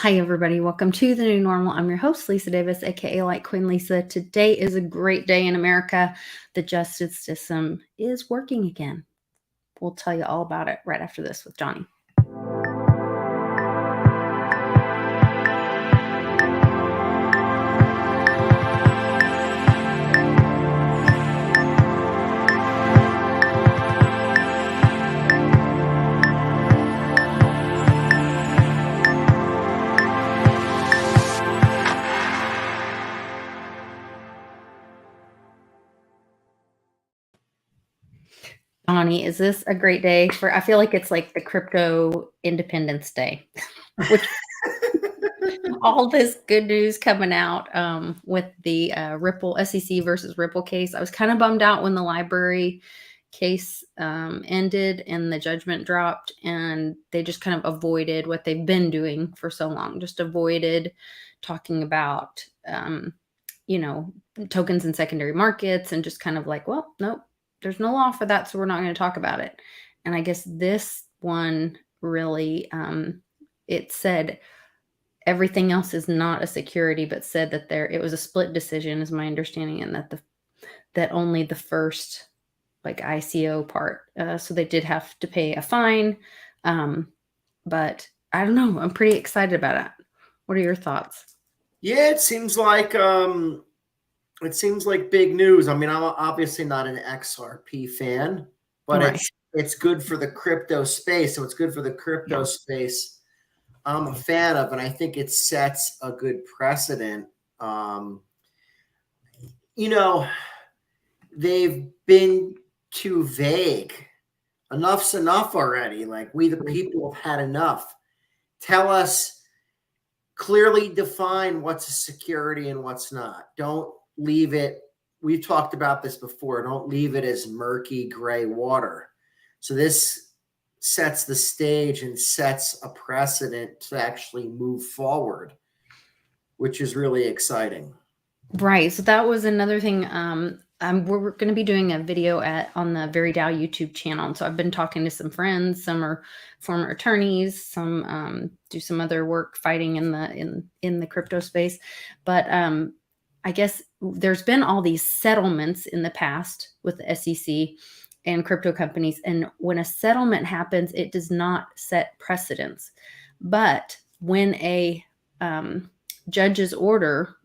Hi, everybody. Welcome to the new normal. I'm your host, Lisa Davis, aka Like Queen Lisa. Today is a great day in America. The justice system is working again. We'll tell you all about it right after this with Johnny. Johnny, is this a great day for? I feel like it's like the crypto Independence Day, which all this good news coming out with the Ripple SEC versus Ripple case. I was kind of bummed out when the library case ended and the judgment dropped, and they just kind of avoided what they've been doing for so long. Just avoided talking about you know tokens in secondary markets, and just kind of like, well, nope, there's no law for that, so we're not going to talk about it. And I guess this one really it said everything else is not a security, but said that it was a split decision, is my understanding, and that only the first like ICO part. So they did have to pay a fine, but I don't know. I'm pretty excited about it. What are your thoughts? Yeah, it seems like big news. I mean, I'm obviously not an XRP fan, but Right. it's good for the crypto space. So it's good for the crypto Yeah. space I'm a fan of, and I think it sets a good precedent. Um, you know, they've been too vague. Enough's enough already. Like, we, the people, have had enough. Tell us, clearly define what's a security and what's not. Don't leave it. We've talked about this before. Don't leave it as murky gray water. So this sets the stage and sets a precedent to actually move forward, which is really exciting. Right. So that was another thing. We're going to be doing a video on the Very Dow YouTube channel. And so I've been talking to some friends. Some are former attorneys. Some do some other work fighting in the crypto space. But I guess there's been all these settlements in the past with the SEC and crypto companies. And when a settlement happens, it does not set precedents. But when a judge's order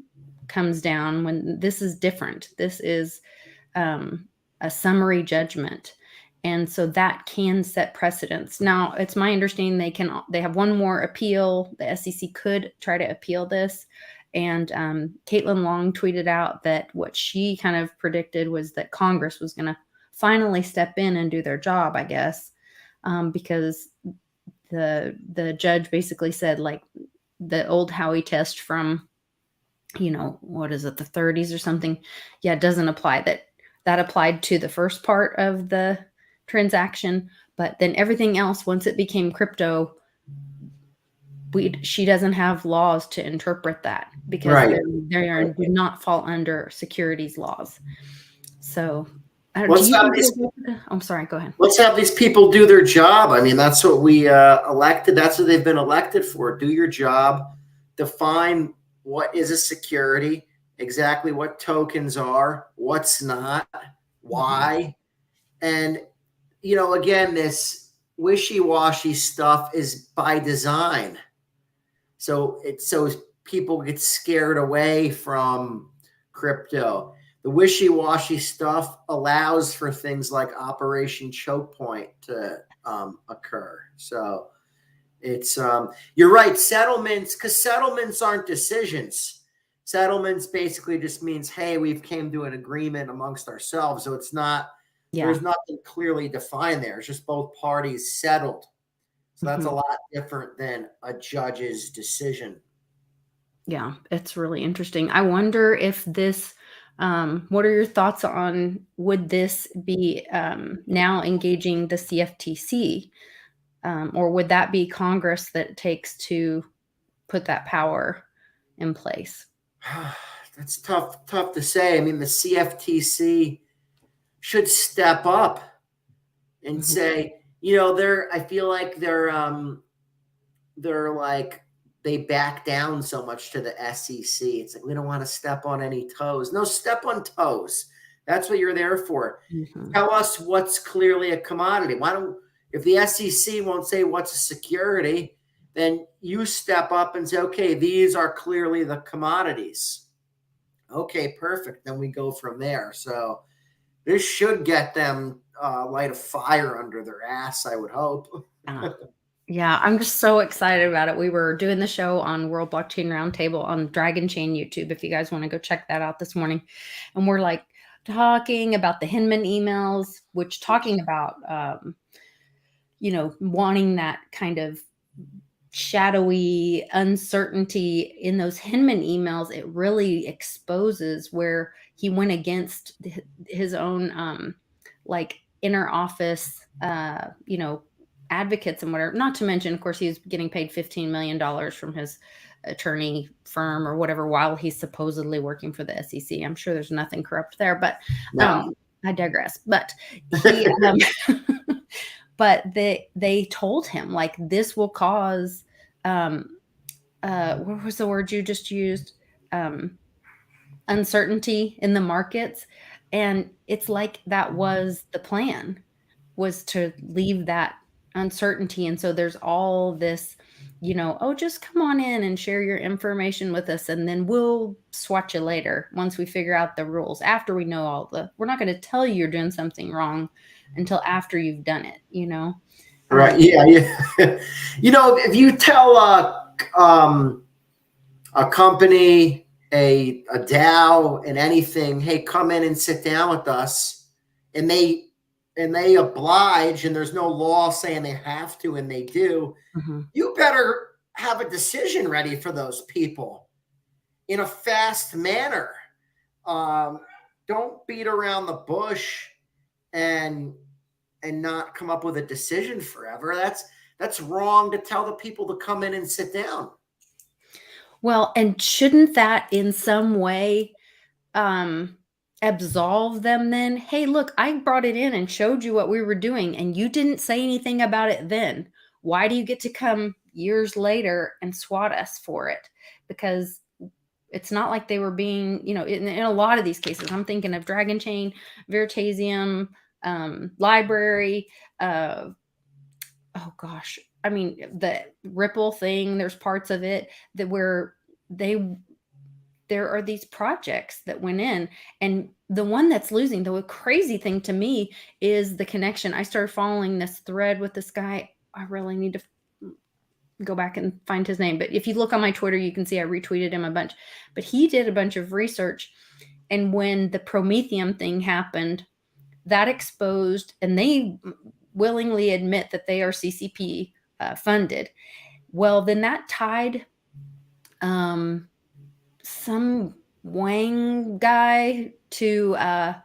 comes down, when this is different, this is a summary judgment, and so that can set precedents. Now, it's my understanding they have one more appeal. The SEC could try to appeal this, and Caitlin Long tweeted out that what she kind of predicted was that Congress was going to finally step in and do their job, I guess, because the judge basically said, like, the old Howey test from what is it, the 30s or something? Yeah, it doesn't apply. That applied to the first part of the transaction, but then everything else, once it became crypto, she doesn't have laws to interpret that, because Right. do not fall under securities laws. So, Let's have I'm sorry. Go ahead. let's have these people do their job. I mean, that's what we elected. That's what they've been elected for. Do your job. Define what is a security, exactly what tokens are, what's not, why. And, again, this wishy-washy stuff is by design. So people get scared away from crypto. The wishy-washy stuff allows for things like Operation Choke Point to occur. So it's you're right. Settlements, because settlements aren't decisions. Settlements basically just means, hey, we've came to an agreement amongst ourselves. So it's not, there's nothing clearly defined there. It's just both parties settled. So that's a lot different than a judge's decision. Yeah, it's really interesting. I wonder if this, what are your thoughts on, would this be now engaging the CFTC? Or would that be Congress that takes to put that power in place? That's tough to say. I mean, the CFTC should step up and say, I feel like they're like they back down so much to the SEC. It's like, we don't want to step on any toes. No, step on toes. That's what you're there for. Mhm. Tell us what's clearly a commodity. Why don't, if the SEC won't say what's a security, then you step up and say, okay, these are clearly the commodities. Okay, perfect. Then we go from there. So this should get them light a fire under their ass, I would hope. Yeah, I'm just so excited about it. We were doing the show on World Blockchain Roundtable on Dragon Chain YouTube, if you guys want to go check that out this morning. And we're like talking about the Hinman emails, which talking about, wanting that kind of shadowy uncertainty in those Hinman emails. It really exposes where he went against his own, like inner office, advocates and whatever. Not to mention, of course, he was getting paid $15 million from his attorney firm or whatever while he's supposedly working for the SEC. I'm sure there's nothing corrupt there, but No. I digress. But he, but they told him like this will cause, what was the word you just used? Uncertainty in the markets, and it's like that was the plan, was to leave that uncertainty. And so there's all this, oh, just come on in and share your information with us, and then we'll swat you later once we figure out the rules. After we know we're not going to tell you you're doing something wrong until after you've done it, Right. Yeah. If you tell a company, a DAO, and anything, hey, come in and sit down with us, and they oblige, and there's no law saying they have to, and they do, you better have a decision ready for those people in a fast manner. Don't beat around the bush and not come up with a decision forever. That's wrong to tell the people to come in and sit down. Well, and shouldn't that in some way absolve them then? Hey, look, I brought it in and showed you what we were doing, and you didn't say anything about it then. Why do you get to come years later and swat us for it? Because it's not like they were being, in a lot of these cases, I'm thinking of Dragon Chain, Veritasium, Library, oh gosh, I mean, the Ripple thing, there's parts of it that where there are these projects that went in, and the one that's losing, the crazy thing to me is the connection. I started following this thread with this guy. I really need to go back and find his name, but if you look on my Twitter, you can see I retweeted him a bunch. But he did a bunch of research, and when the Prometheum thing happened, that exposed, and they willingly admit that they are CCP funded. Well, then that tied some Wang guy to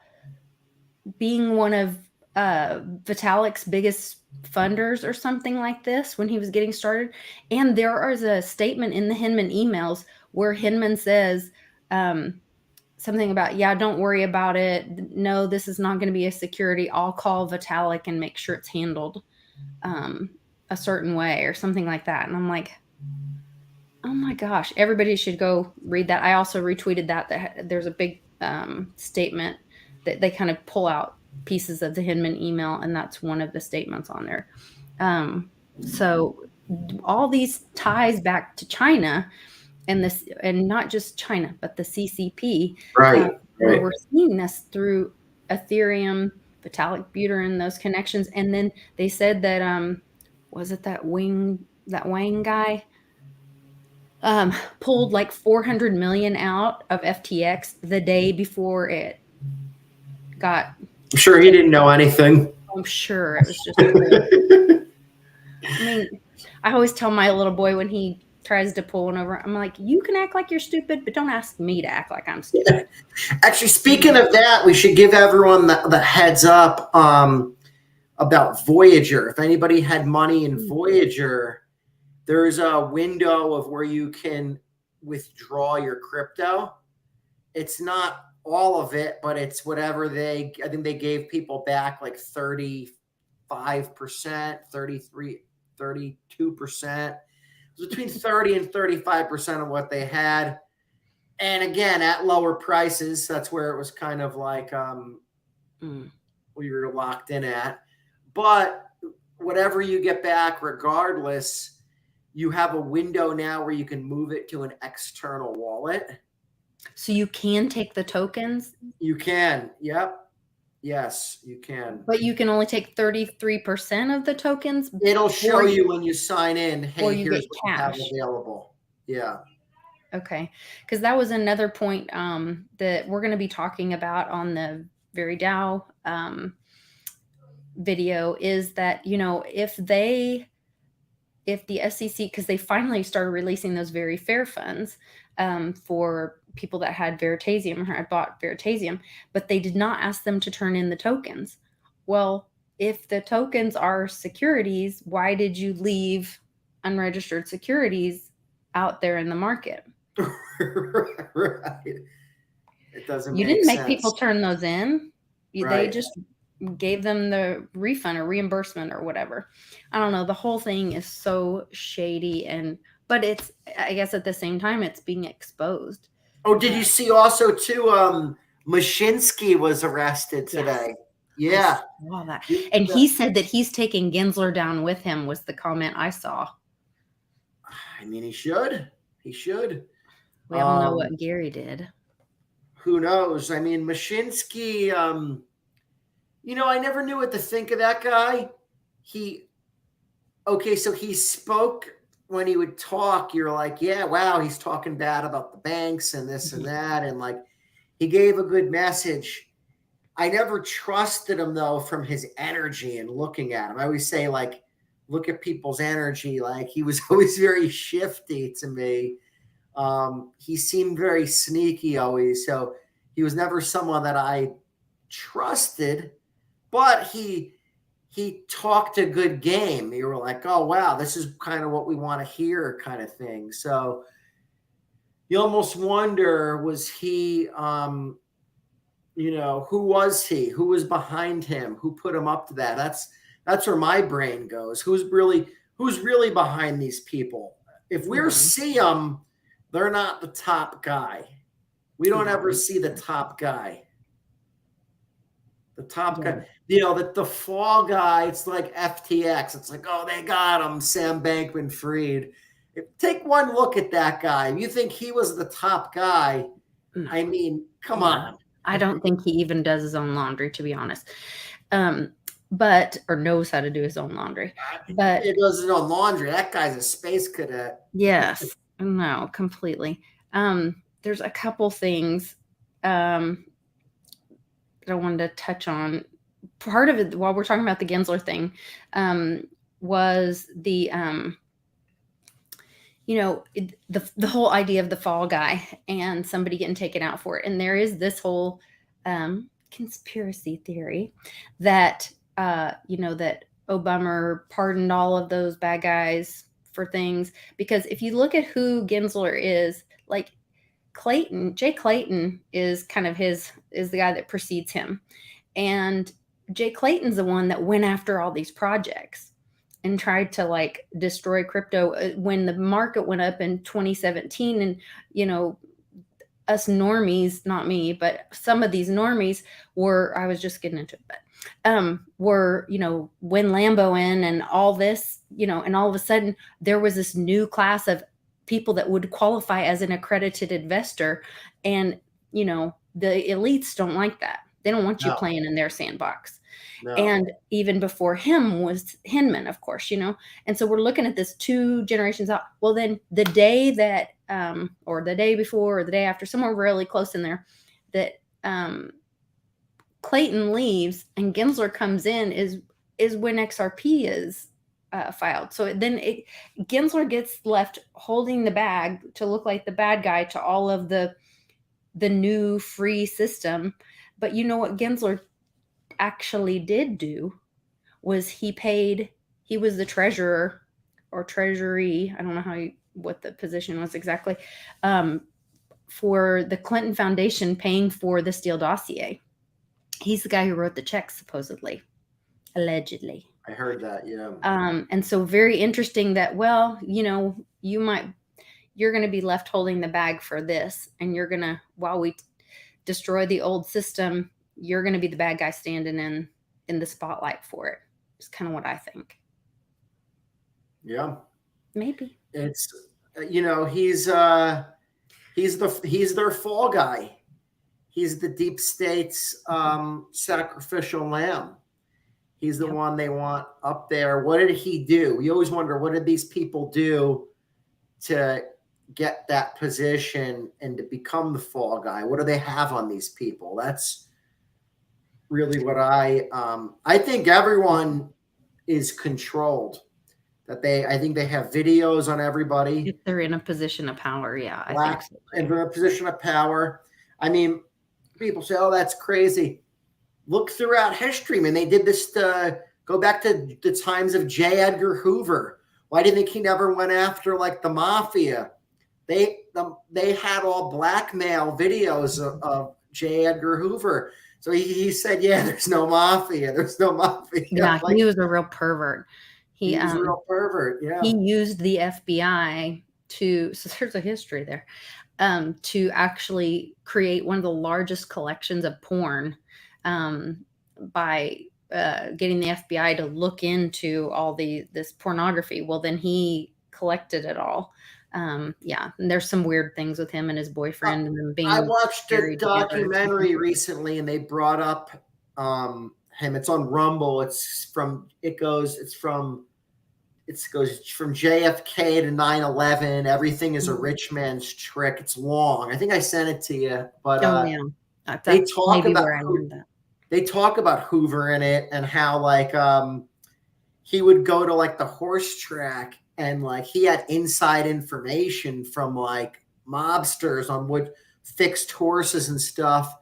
being one of Vitalik's biggest funders or something like this when he was getting started. And there is a statement in the Hinman emails where Hinman says something about, yeah, don't worry about it. No, this is not going to be a security. I'll call Vitalik and make sure it's handled a certain way or something like that. And I'm like, oh my gosh, everybody should go read that. I also retweeted that there's a big statement that they kind of pull out pieces of the Hinman email, and that's one of the statements on there. So all these ties back to China, and not just China, but the CCP. Right. We're seeing this through Ethereum, Vitalik Buterin, those connections. And then they said that was it that Wang guy pulled like 400 million out of FTX the day before it got. I'm sure he didn't know anything. I'm sure it was just. I mean, I always tell my little boy when he tries to pull one over, I'm like, you can act like you're stupid, but don't ask me to act like I'm stupid. Actually, speaking of that, we should give everyone the heads up about Voyager. If anybody had money in Voyager, there's a window of where you can withdraw your crypto. It's not all of it, but it's whatever I think they gave people back like 35%, 32%. between 30 and 35% of what they had. And again, at lower prices, that's where it was kind of like we were locked in at. But whatever you get back, regardless, you have a window now where you can move it to an external wallet. So you can take the tokens? You can. Yep. Yes, you can. But you can only take 33% of the tokens? It'll show you when you sign in, hey, here's what you have available. Yeah. Okay. Because that was another point that we're going to be talking about on the Very DAO video, is that, you know, if the SEC, because they finally started releasing those very fair funds for people that had Veritasium or had bought Veritasium, but they did not ask them to turn in the tokens. Well, if the tokens are securities, why did you leave unregistered securities out there in the market? Right. It doesn't. You didn't make people turn those in. Right. They just gave them the refund or reimbursement or whatever. I don't know. The whole thing is so shady, but it's, I guess at the same time, it's being exposed. Oh, did you see also too? Mashinsky was arrested today. Yes. Yeah. I saw that. And he said that he's taking Gensler down with him, was the comment I saw. I mean, he should. He should. We all know what Gary did. Who knows? I mean, Mashinsky, you know, I never knew what to think of that guy. So he spoke when he would talk, you're like, yeah, wow, he's talking bad about the banks and this and that. And like, he gave a good message. I never trusted him though, from his energy and looking at him. I always say, like, look at people's energy. Like, he was always very shifty to me. He seemed very sneaky always. So he was never someone that I trusted, but he talked a good game. You were like, oh, wow, this is kind of what we want to hear, kind of thing. So you almost wonder, was he, you know, who was he? Who was behind him? Who put him up to that? That's where my brain goes. Who's really behind these people? If we see them, they're not the top guy. We don't ever see the top guy. The top guy, you know, the fall guy, it's like FTX. It's like, oh, they got him, Sam Bankman-Fried. Take one look at that guy. You think he was the top guy? I mean, come on. I don't think he even does his own laundry, to be honest. Or knows how to do his own laundry. But he does his own laundry. That guy's a space cadet. Yes. No, completely. There's a couple things I wanted to touch on. Part of it, while we're talking about the Gensler thing, was the you know, the whole idea of the fall guy and somebody getting taken out for it. And there is this whole conspiracy theory that you know, that Obama pardoned all of those bad guys for things, because if you look at who Gensler is, like, Jay Clayton is kind of is the guy that precedes him. And Jay Clayton's the one that went after all these projects and tried to, like, destroy crypto when the market went up in 2017. And, you know, us normies, not me, but some of these normies I was just getting into it, but were, you know, when Lambo in and all this, you know, and all of a sudden there was this new class of people that would qualify as an accredited investor. And, you know, the elites don't like that. They don't want you playing in their sandbox. No. And even before him was Hinman, of course, you know. And so we're looking at this 2 generations out. Well, then the day that, or the day before or the day after, somewhere really close in there, that Clayton leaves and Gensler comes in is when XRP is filed. So then Gensler gets left holding the bag to look like the bad guy to all of the new free system. But you know what Gensler actually did do was he was the treasurer or treasury, I don't know what the position was exactly, for the Clinton Foundation, paying for the Steele dossier. He's the guy who wrote the checks, supposedly. allegedly. I heard that. Yeah. And so very interesting that, well, you're going to be left holding the bag for this, and you're going to, while we destroy the old system, you're going to be the bad guy standing in the spotlight for it. It's kind of what I think. Yeah. Maybe. It's he's their fall guy. He's the deep state's sacrificial lamb. He's the one they want up there. What did he do? We always wonder, what did these people do to get that position and to become the fall guy? What do they have on these people? That's really what I think everyone is controlled. I think they have videos on everybody. If they're in a position of power, yeah, I think so. And they're in a position of power. I mean, people say, "Oh, that's crazy." Look throughout history, man. They did this to go back to the times of J. Edgar Hoover. Why do you think he never went after like the mafia? They had all blackmail videos of J. Edgar Hoover. So he said, "Yeah, there's no mafia. There's no mafia." Yeah, he was a real pervert. He was a real pervert. Yeah, he used the FBI so there's a history there, to actually create one of the largest collections of porn, by getting the FBI to look into all this pornography. Well, then he collected it all. Yeah, and there's some weird things with him and his boyfriend and them being. I watched a documentary recently, and they brought up him. It's on Rumble. It goes from JFK to 9/11. Everything is a rich man's trick. It's long. I think I sent it to you, but they talk about Hoover in it and how like he would go to like the horse track and like he had inside information from like mobsters on what fixed horses and stuff,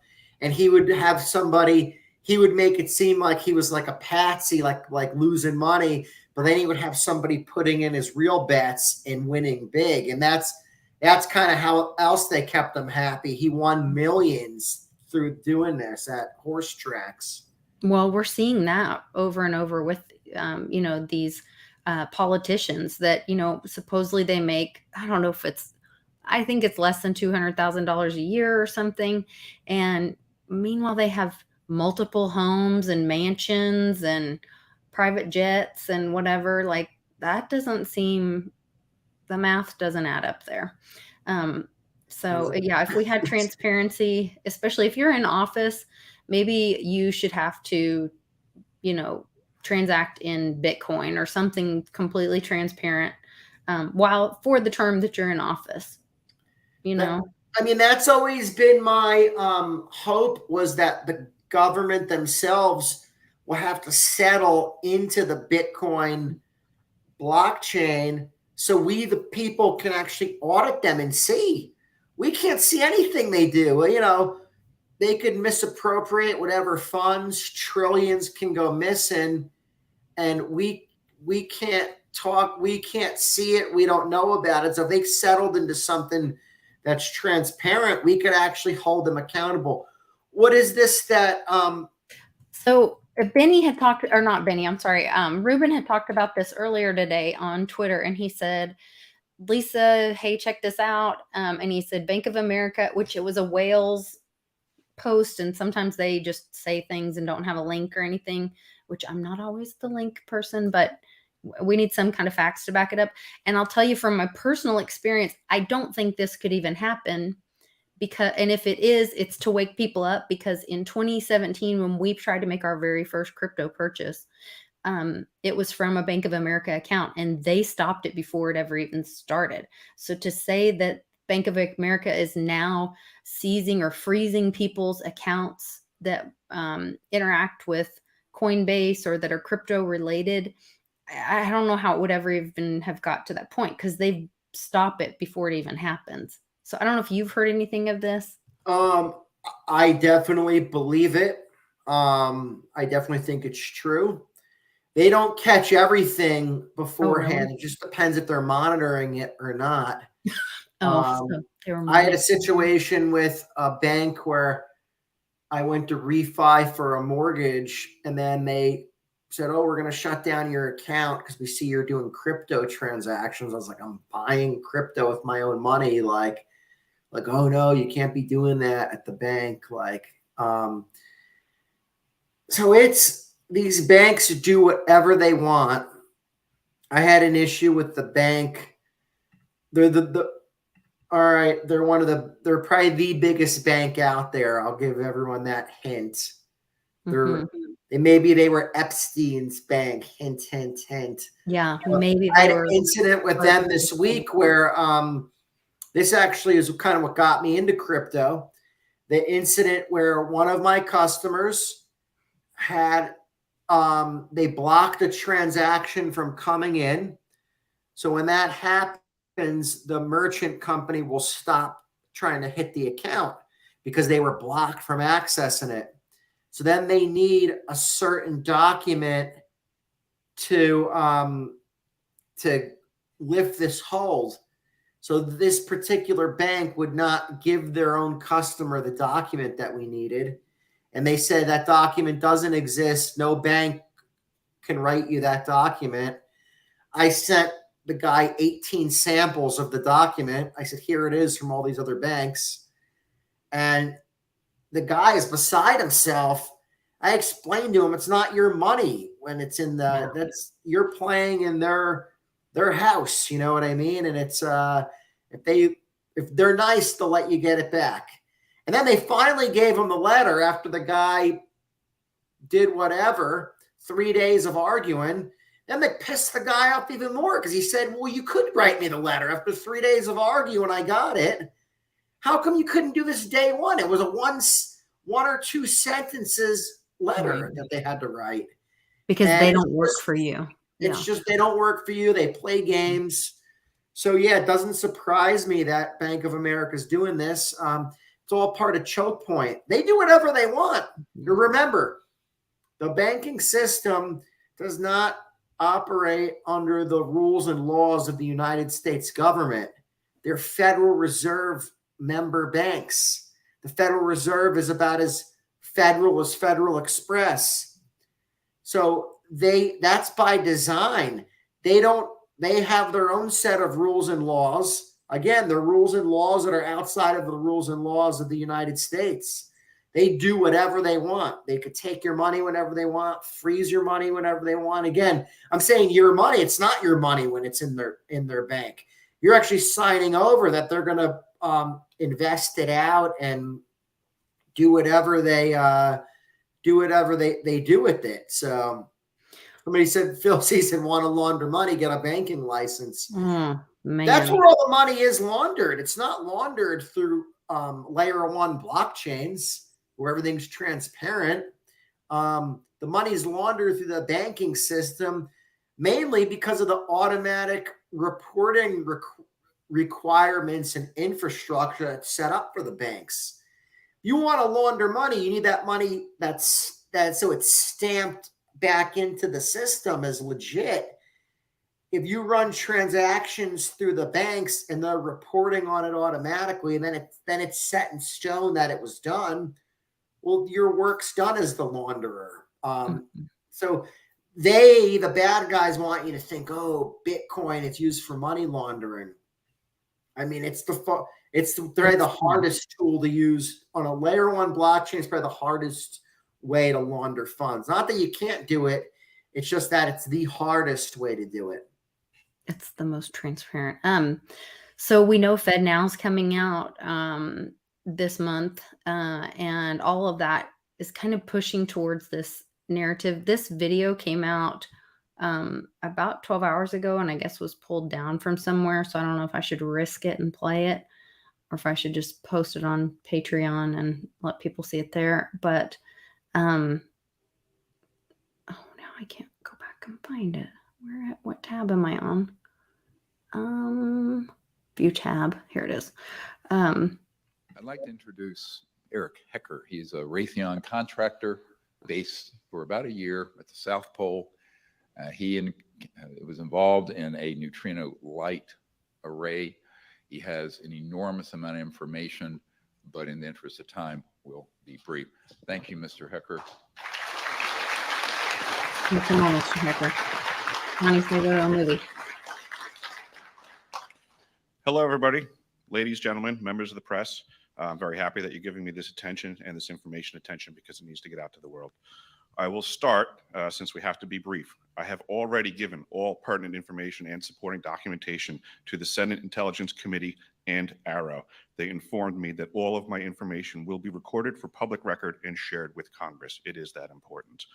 and he would have somebody. He would make it seem like he was like a patsy, like losing money. But then he would have somebody putting in his real bets and winning big. And that's kind of how else they kept him happy. He won millions through doing this at horse tracks. Well, we're seeing that over and over with, these politicians that, supposedly they make, I don't know if I think it's less than $200,000 a year or something. And meanwhile, they have multiple homes and mansions and private jets and whatever. Like that the math doesn't add up there. So yeah, if we had transparency, especially if you're in office, maybe you should have to, transact in Bitcoin or something completely transparent, while for the term that you're in office, I mean, that's always been my hope, was that the government themselves will have to settle into the Bitcoin blockchain so we, the people, can actually audit them and see. We can't see anything they do. They could misappropriate whatever funds, trillions can go missing, and we can't talk, we can't see it, we don't know about it. So if they settled into something that's transparent, we could actually hold them accountable. What is this that so Benny had talked, or not Benny, I'm sorry. Ruben had talked about this earlier today on Twitter, and he said, Lisa, hey, check this out. And he said, Bank of America, which it was a Wales post, and sometimes they just say things and don't have a link or anything, which I'm not always the link person, but we need some kind of facts to back it up. And I'll tell you from my personal experience, I don't think this could even happen. And if it is, it's to wake people up, because in 2017, when we tried to make our very first crypto purchase, it was from a Bank of America account, and they stopped it before it ever even started. So to say that Bank of America is now seizing or freezing people's accounts that interact with Coinbase or that are crypto related, I don't know how it would ever even have got to that point, because they stop it before it even happens. So I don't know if you've heard anything of this. I definitely believe it. I definitely think it's true. They don't catch everything beforehand. Oh, really? It just depends if they're monitoring it or not. So I had a situation with a bank where I went to refi for a mortgage, and then they said, "Oh, we're going to shut down your account because we see you're doing crypto transactions." I was like, "I'm buying crypto with my own money." Like, oh no, you can't be doing that at the bank. Like, so it's these banks do whatever they want. I had an issue with the bank. They're all right. They're probably the biggest bank out there. I'll give everyone that hint. Maybe they were Epstein's bank. Hint, hint, hint. Yeah, maybe I they had were. an incident with them this week where this actually is kind of what got me into crypto. The incident where one of my customers had they blocked a transaction from coming in. So when that happens, the merchant company will stop trying to hit the account because they were blocked from accessing it. So then they need a certain document to lift this hold. So this particular bank would not give their own customer the document that we needed. And they said that document doesn't exist. No bank can write you that document. I sent the guy 18 samples of the document. I said, here it is from all these other banks. And the guy is beside himself. I explained to him, it's not your money when it's in that's you're playing in their house. You know what I mean? And it's if they're nice, they'll let you get it back. And then they finally gave him the letter after the guy did whatever, 3 days of arguing. Then they pissed the guy off even more because he said, well, you could write me the letter after 3 days of arguing. I got it. How come you couldn't do this day one? It was a one or two sentences letter that they had to write. Because they don't work for you. It's just they don't work for you. They play games. So, yeah, it doesn't surprise me that Bank of America is doing this. It's all part of Choke Point. They do whatever they want. Remember, the banking system does not operate under the rules and laws of the United States government. They're Federal Reserve member banks. The Federal Reserve is about as federal as Federal Express. So that's by design. They have their own set of rules and laws. Again, the rules and laws that are outside of the rules and laws of the United States. They do whatever they want. They could take your money whenever they want, freeze your money whenever they want. Again, I'm saying your money. It's not your money when it's in their bank. You're actually signing over that they're going to invest it out and do whatever they do with it. So somebody said, Phil C said, want to launder money, get a banking license. That's where all the money is laundered. It's not laundered through layer one blockchains where everything's transparent. The money is laundered through the banking system, mainly because of the automatic reporting requirements and infrastructure that's set up for the banks. You want to launder money, you need that money so it's stamped back into the system as legit. If you run transactions through the banks and they're reporting on it automatically, and then it's set in stone that it was done, well, your work's done as the launderer. So the bad guys want you to think, oh, Bitcoin, it's used for money laundering. I mean, it's probably the hardest tool to use on a layer one blockchain. It's probably the hardest way to launder funds. Not that you can't do it. It's just that it's the hardest way to do it. It's the most transparent. So we know FedNow is coming out this month, and all of that is kind of pushing towards this narrative. This video came out about 12 hours ago, and I guess was pulled down from somewhere. So I don't know if I should risk it and play it, or if I should just post it on Patreon and let people see it there. But now I can't go back and find it. What tab am I on? View tab. Here it is. I'd like to introduce Eric Hecker. He's a Raytheon contractor based for about a year at the South Pole. He was involved in a neutrino light array. He has an enormous amount of information, but in the interest of time, we'll be brief. Thank you, Mr. Hecker. Come on, Mr. Hecker. Connie's gonna go to a movie. Hello, everybody, ladies, gentlemen, members of the press. I'm very happy that you're giving me this attention and this information attention because it needs to get out to the world. I will start, since we have to be brief. I have already given all pertinent information and supporting documentation to the Senate Intelligence Committee and AARO. They informed me that all of my information will be recorded for public record and shared with Congress. It is that important.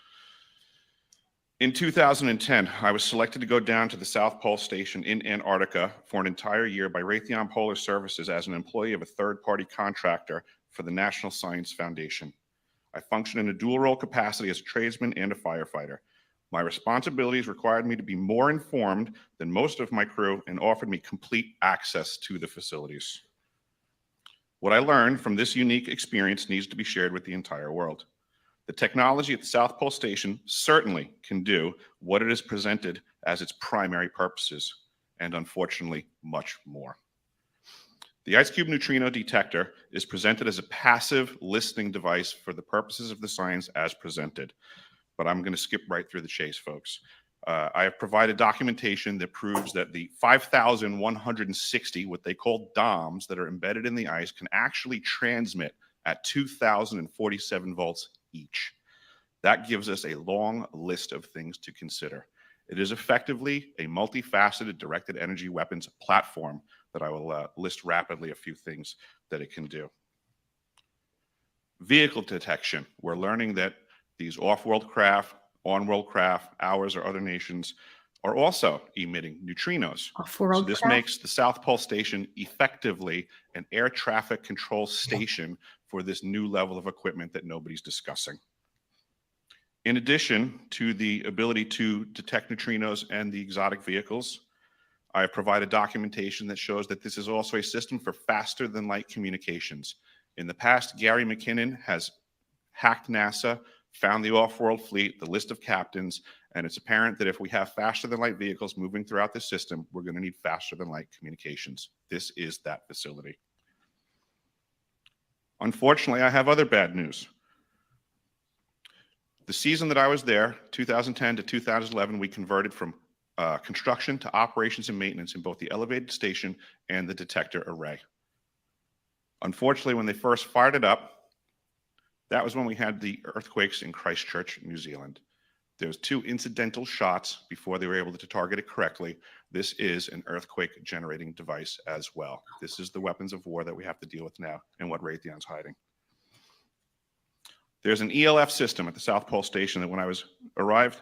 In 2010, I was selected to go down to the South Pole Station in Antarctica for an entire year by Raytheon Polar Services as an employee of a third-party contractor for the National Science Foundation. I function in a dual-role capacity as a tradesman and a firefighter. My responsibilities required me to be more informed than most of my crew and offered me complete access to the facilities. What I learned from this unique experience needs to be shared with the entire world. The technology at the South Pole Station certainly can do what it is presented as its primary purposes, and unfortunately, much more. The IceCube neutrino detector is presented as a passive listening device for the purposes of the science as presented. But I'm going to skip right through the chase, folks. I have provided documentation that proves that the 5,160, what they call DOMs, that are embedded in the ice can actually transmit at 2,047 volts each. That gives us a long list of things to consider. It is effectively a multifaceted directed energy weapons platform that I will list rapidly a few things that it can do. Vehicle detection. We're learning that these off-world craft, on-world craft, ours or other nations, are also emitting neutrinos. So this makes the South Pole Station effectively an air traffic control station for this new level of equipment that nobody's discussing. In addition to the ability to detect neutrinos and the exotic vehicles, I have provided documentation that shows that this is also a system for faster than light communications. In the past, Gary McKinnon has hacked NASA, found the off-world fleet, the list of captains, and it's apparent that if we have faster than light vehicles moving throughout this system, we're going to need faster than light communications. This is that facility. Unfortunately, I have other bad news. The season that I was there, 2010 to 2011, we converted from construction to operations and maintenance in both the elevated station and the detector array. Unfortunately, when they first fired it up, that was when we had the earthquakes in Christchurch, New Zealand. There was 2 incidental shots before they were able to target it correctly. This is an earthquake generating device as well. This is the weapons of war that we have to deal with now and what Raytheon's hiding. There's an ELF system at the South Pole Station that when I arrived,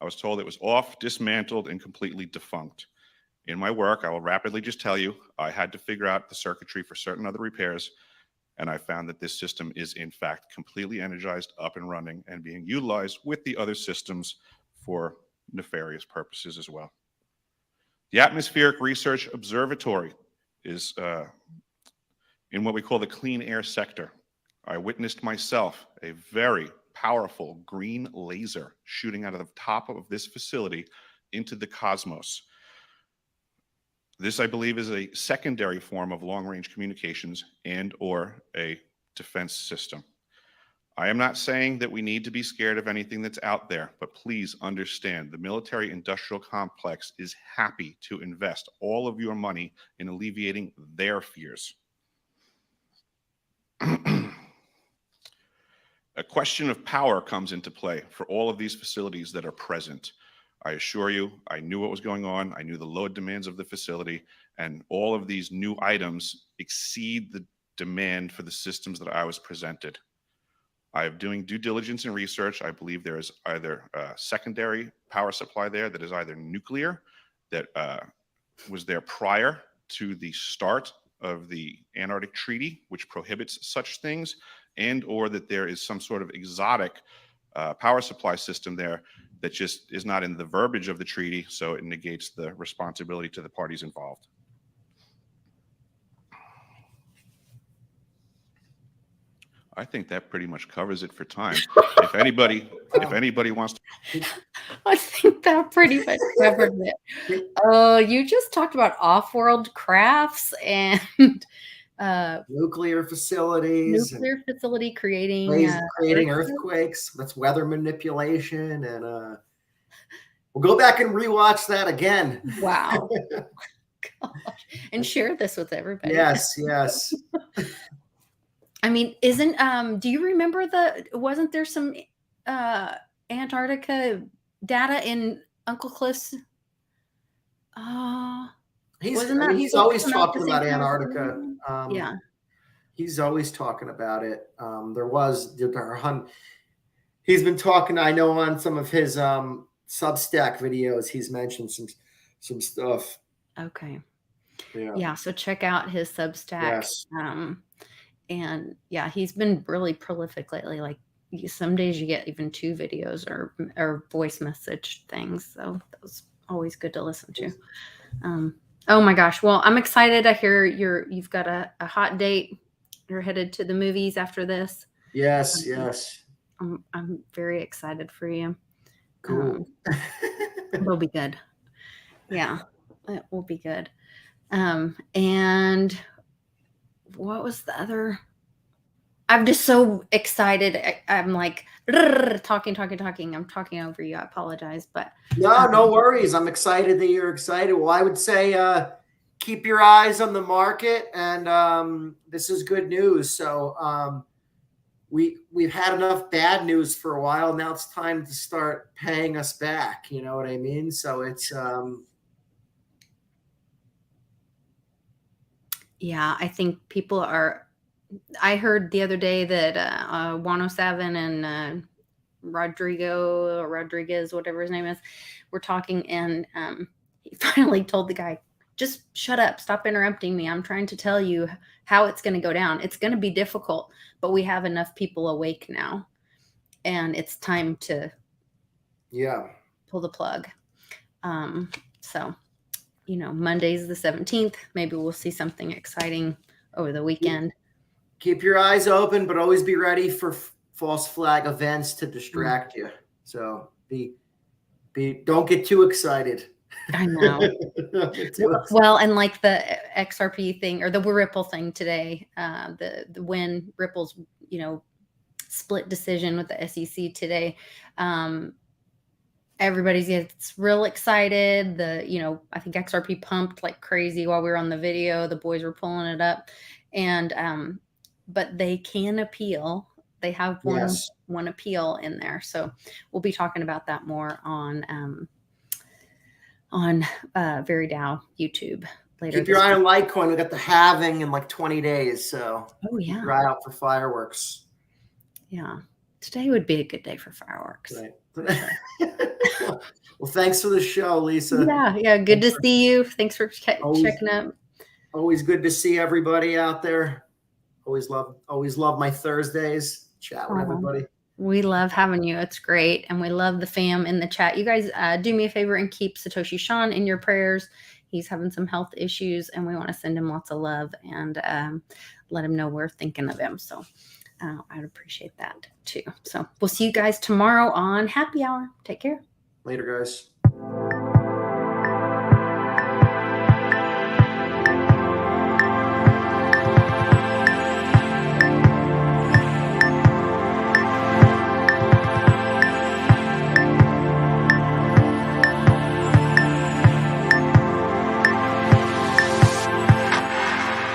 I was told it was off, dismantled, and completely defunct. In my work, I will rapidly just tell you, I had to figure out the circuitry for certain other repairs, and I found that this system is in fact completely energized, up and running, and being utilized with the other systems for nefarious purposes as well. The Atmospheric Research Observatory is in what we call the clean air sector. I witnessed myself a very powerful green laser shooting out of the top of this facility into the cosmos. This, I believe, is a secondary form of long-range communications and or a defense system. I am not saying that we need to be scared of anything that's out there, but please understand the military-industrial complex is happy to invest all of your money in alleviating their fears. A question of power comes into play for all of these facilities that are present. I assure you, I knew what was going on. I knew the load demands of the facility, and all of these new items exceed the demand for the systems that I was presented. I am doing due diligence and research. I believe there is either a secondary power supply there that is either nuclear, that was there prior to the start of the Antarctic Treaty, which prohibits such things, and or that there is some sort of exotic power supply system there that just is not in the verbiage of the treaty, so it negates the responsibility to the parties involved. I think that pretty much covers it for time. If anybody wants to. I think that pretty much covered it. You just talked about off-world crafts and nuclear facilities, nuclear facility creating earthquakes. That's weather manipulation, and We'll go back and rewatch that again. Wow. Gosh. And share this with everybody. Yes, yes. I mean, do you remember wasn't there some Antarctica data in Uncle Cliff's? He's always talking about time? Antarctica. Yeah. He's always talking about it. He's been talking, I know, on some of his Substack videos, he's mentioned some stuff. Okay. Yeah. Yeah. So check out his Substack. Yes. And yeah, he's been really prolific lately. Like some days you get even 2 videos or voice message things. So that was always good to listen to. Oh my gosh. Well, I'm excited. I hear you've got a hot date. You're headed to the movies after this. Yes, yes. I'm very excited for you. Cool. It'll be good. Yeah, it will be good. And what was the other? I'm just so excited. I'm like talking. I'm talking over you. I apologize, but No worries. I'm excited that you're excited. Well, I would say keep your eyes on the market, and this is good news. So we've had enough bad news for a while. Now it's time to start paying us back. You know what I mean? So it's yeah, I think people are. I heard the other day that 107 and Rodriguez, whatever his name is, were talking, and he finally told the guy, just shut up, stop interrupting me. I'm trying to tell you how it's going to go down. It's going to be difficult, but we have enough people awake now, and it's time to pull the plug. So, Monday's the 17th. Maybe we'll see something exciting over the weekend. Keep your eyes open, but always be ready for false flag events to distract you. So don't get too excited. I know. Well, and like the XRP thing or the Ripple thing today, the when Ripple's, split decision with the SEC today, everybody gets real excited. I think XRP pumped like crazy while we were on the video. The boys were pulling it up, and but they can appeal. They have one appeal in there, so we'll be talking about that more on VeriDAO YouTube later. Keep your eye on Litecoin. We got the halving in like 20 days, so keep your eye out for fireworks. Yeah, today would be a good day for fireworks. Right. Well, thanks for the show, Lisa. Yeah, good to see you. Thanks for checking up. Always good to see everybody out there. Always love my Thursdays. Chat with everybody. We love having you. It's great. And we love the fam in the chat. You guys do me a favor and keep Satoshi Sean in your prayers. He's having some health issues, and we want to send him lots of love and let him know we're thinking of him. So I'd appreciate that too. So we'll see you guys tomorrow on Happy Hour. Take care. Later, guys.